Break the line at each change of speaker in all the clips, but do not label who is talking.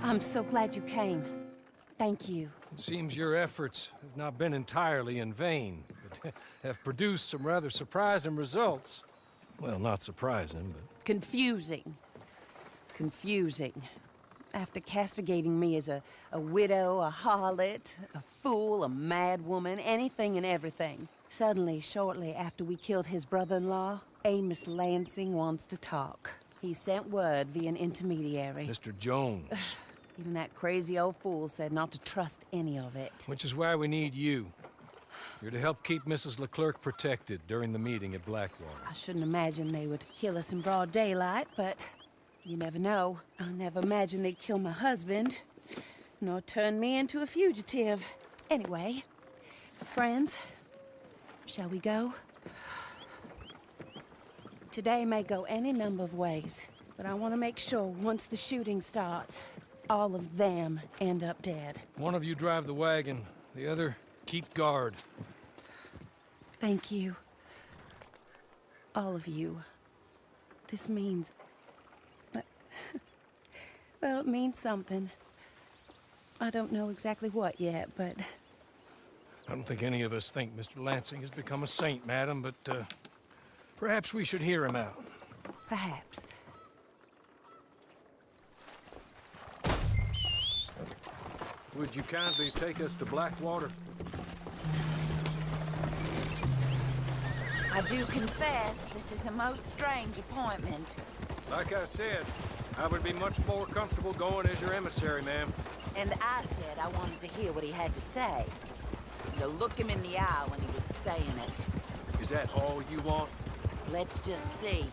I'm so glad you came. Thank you.
It seems your efforts have not been entirely in vain, but have produced some rather surprising results. Well, not surprising, but...
Confusing. Confusing. After castigating me as a widow, a harlot, a fool, a mad woman, anything and everything. Suddenly, shortly after we killed his brother-in-law, Amos Lansing wants to talk. He sent word via an intermediary.
Mr. Jones.
Even that crazy old fool said not to trust any of it.
Which is why we need you. You're to help keep Mrs. Leclerc protected during the meeting at Blackwater.
I shouldn't imagine they would kill us in broad daylight, but you never know. I never imagined they'd kill my husband, nor turn me into a fugitive. Anyway, friends, shall we go? Today may go any number of ways, but I want to make sure once the shooting starts, all of them end up dead.
One of you drive the wagon, the other keep guard.
Thank you. All of you. This means... well, it means something. I don't know exactly what yet, but...
I don't think any of us think Mr. Lansing has become a saint, madam, but perhaps we should hear him out.
Perhaps.
Would you kindly take us to Blackwater?
I do confess, this is a most strange appointment.
Like I said, I would be much more comfortable going as your emissary, ma'am.
And I said I wanted to hear what he had to say. To look him in the eye when he was saying it.
Is that all you want?
Let's just see.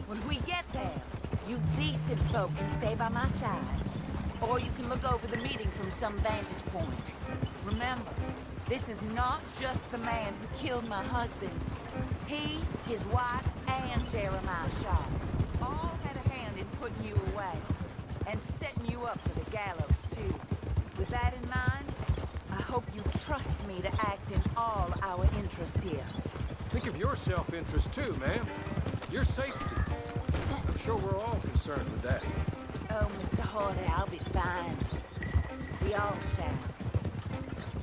When we get there, you decent folk can stay by my side. Or you can look over the meeting from some vantage point. Remember, this is not just the man who killed my husband. He, his wife, and Jeremiah Shaw all had a hand in putting you away. And setting you up for the gallows, too. With that in mind, I hope you trust me to act in all our interests here.
Think of your self-interest, too, ma'am. Your safety. I'm sure we're all concerned with that.
Oh, Mr. Hardy, I'll be fine. We all shall.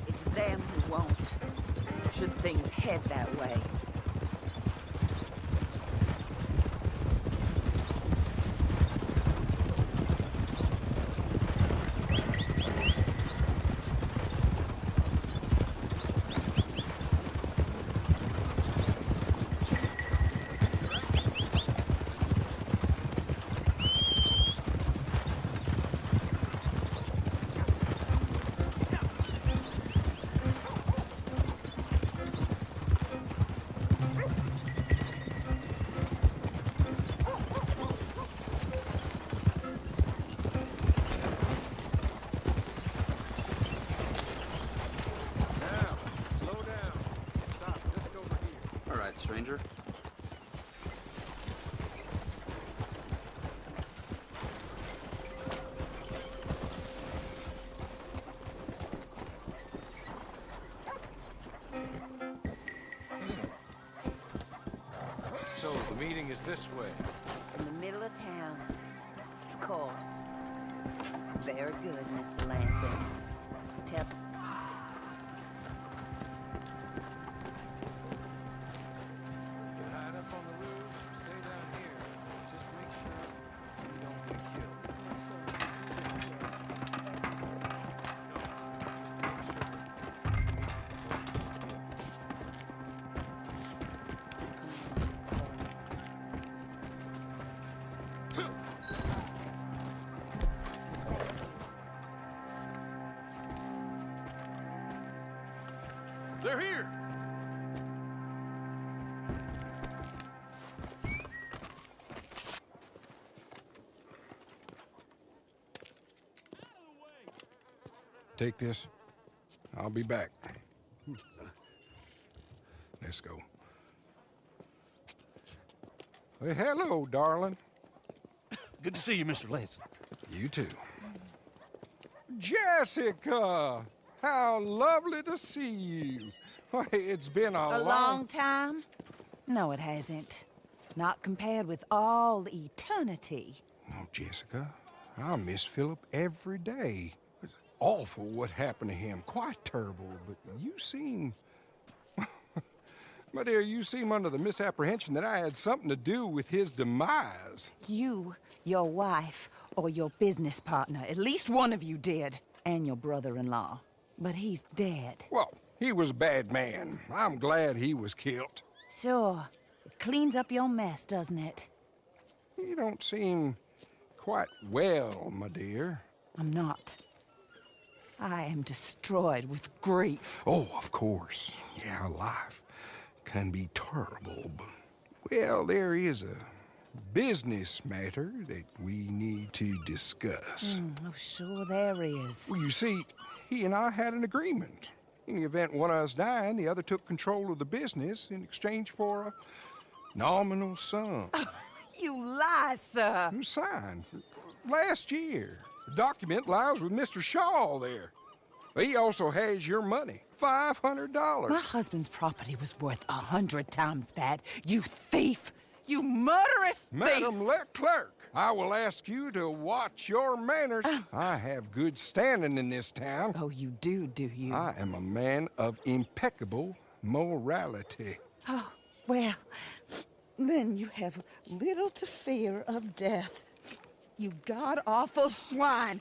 It's them who won't, should things head that way.
Stranger.
So, the meeting is this way.
In the middle of town. Of course. Very good, Mr. Lansing. Tell...
They're here!
Take this. I'll be back. Let's go. Well, hello, darling.
Good to see you, Mr. Lansing.
You too. Jessica! How lovely to see you. Why, it's been a
long time? No, it hasn't. Not compared with all eternity.
No, Jessica. I miss Philip every day. It's awful what happened to him. Quite terrible, but you seem... My dear, you seem under the misapprehension that I had something to do with his demise.
You, your wife, or your business partner, at least one of you did. And your brother-in-law. But he's dead.
Well, he was a bad man. I'm glad he was killed.
Sure. It cleans up your mess, doesn't it?
You don't seem quite well, my dear.
I'm not. I am destroyed with grief.
Oh, of course. Yeah, life can be terrible, but... Well, there is a business matter that we need to discuss.
Oh, sure there is.
Well, you see, he and I had an agreement. In the event one of us died, the other took control of the business in exchange for a nominal sum.
You lie, sir.
It was signed last year. The document lies with Mr. Shaw there. He also has your money, $500.
My husband's property was worth 100 times that. You thief! You murderous thief!
Madam Leclerc, I will ask you to watch your manners. I have good standing in this town.
Oh, you do you?
I am a man of impeccable morality.
Oh, well, then you have little to fear of death. You god-awful swine!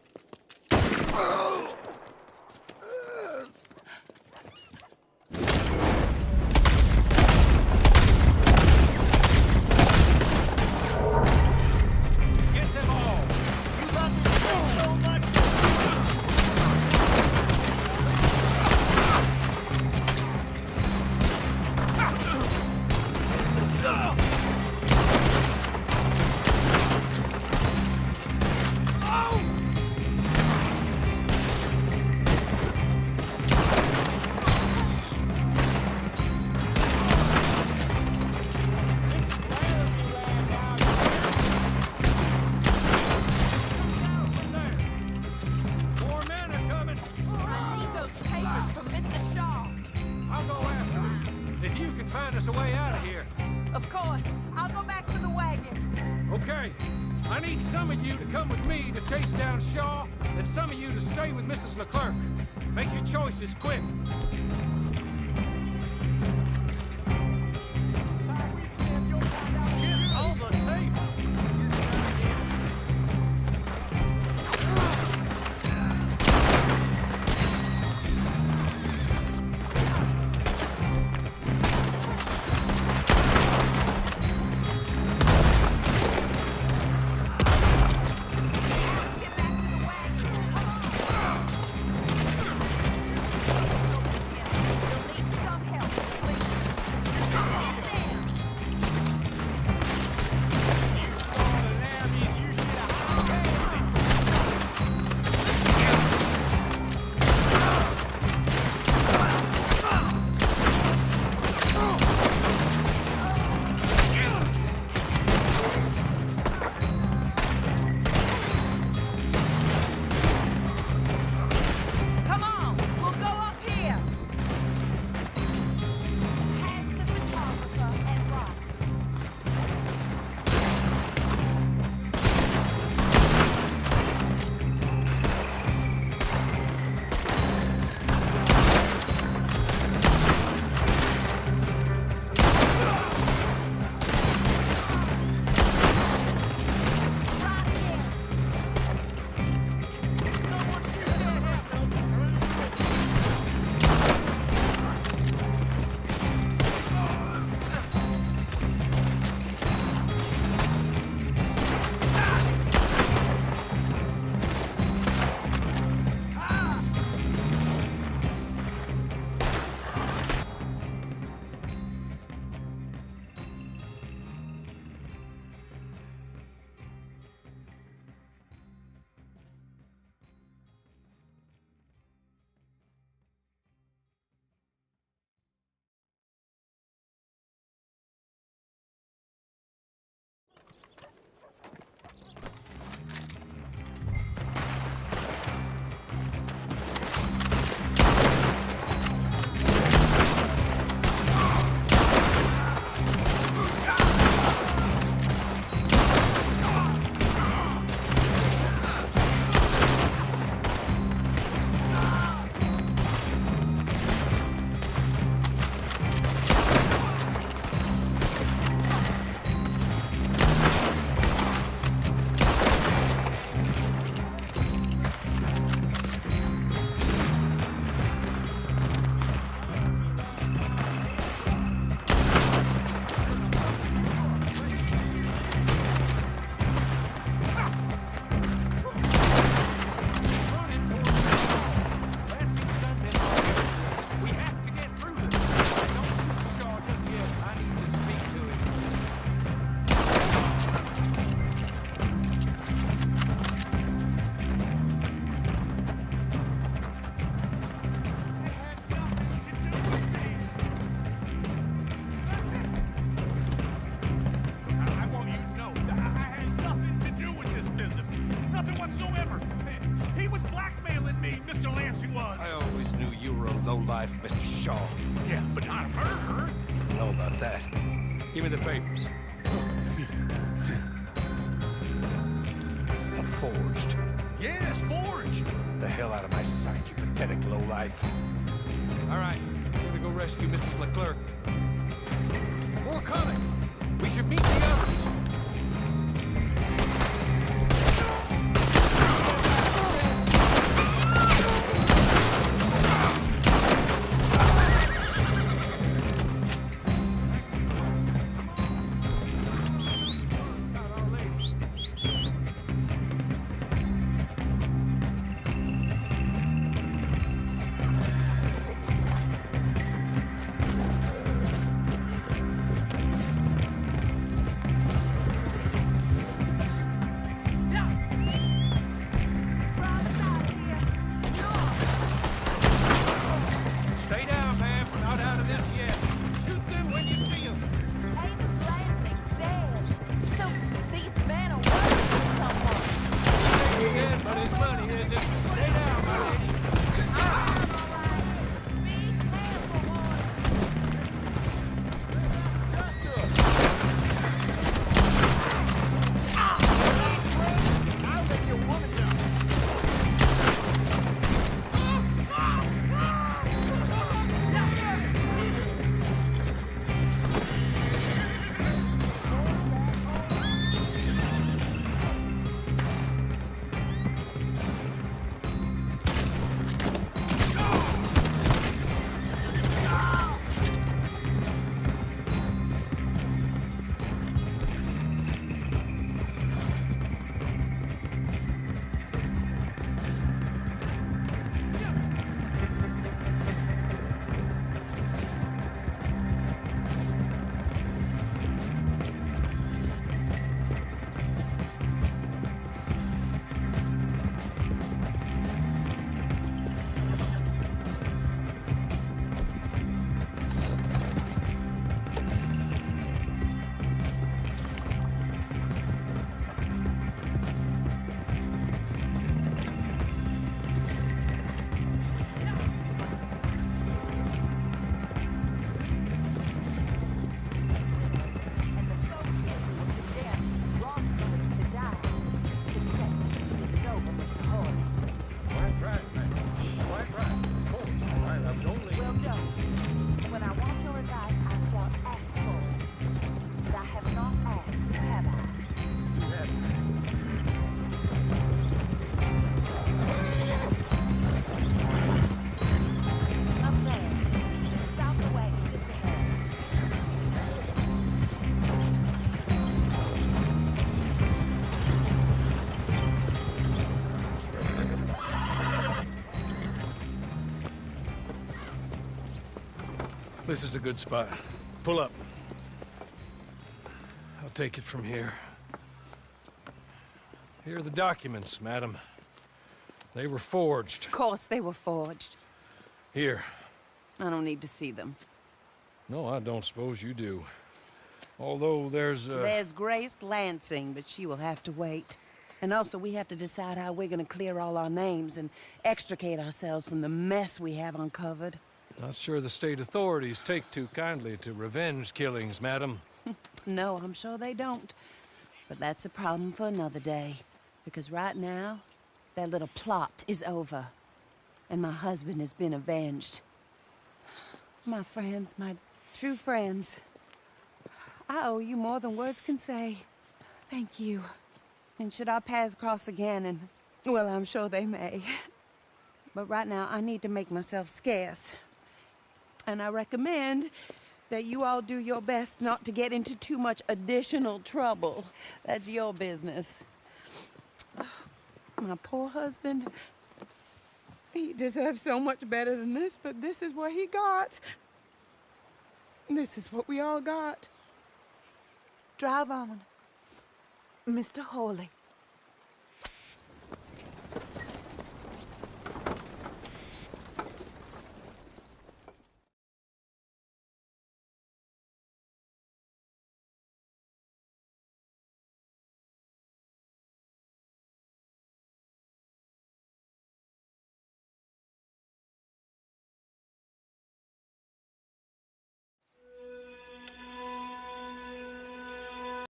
A way out of here.
Of course. I'll go back for the wagon.
Okay. I need some of you to come with me to chase down Shaw, and some of you to stay with Mrs. Leclerc. Make your choices quick. Get on the table. lowlife, Mr. Shaw.
Yeah, but not a murderer.
I don't know about that. Give me the papers. A forged.
Yes, forged.
The hell out of my sight, you pathetic lowlife. All right, I'm gonna go rescue Mrs. Leclerc. More coming. We should meet the others. Stay down, ma'am. We're not out of this yet. Shoot them when you see them.
Amos Lansing's dead. So these men are working for someone.
Ain't dead, but his money, is it? Stay down, my lady.
Be careful, boy.
I'll let your woman know.
This is a good spot. Pull up. I'll take it from here. Here are the documents, madam. They were forged.
Of course they were forged.
Here.
I don't need to see them.
No, I don't suppose you do. Although there's
There's Grace Lansing, but she will have to wait. And also, we have to decide how we're gonna clear all our names and extricate ourselves from the mess we have uncovered.
Not sure the state authorities take too kindly to revenge killings, madam.
No, I'm sure they don't. But that's a problem for another day. Because right now, their little plot is over. And my husband has been avenged. My friends, my true friends. I owe you more than words can say. Thank you. And should our paths cross again, and, well, I'm sure they may. But right now, I need to make myself scarce. And I recommend that you all do your best not to get into too much additional trouble. That's your business. My poor husband, he deserves so much better than this, but this is what he got. This is what we all got. Drive on, Mr. Hawley.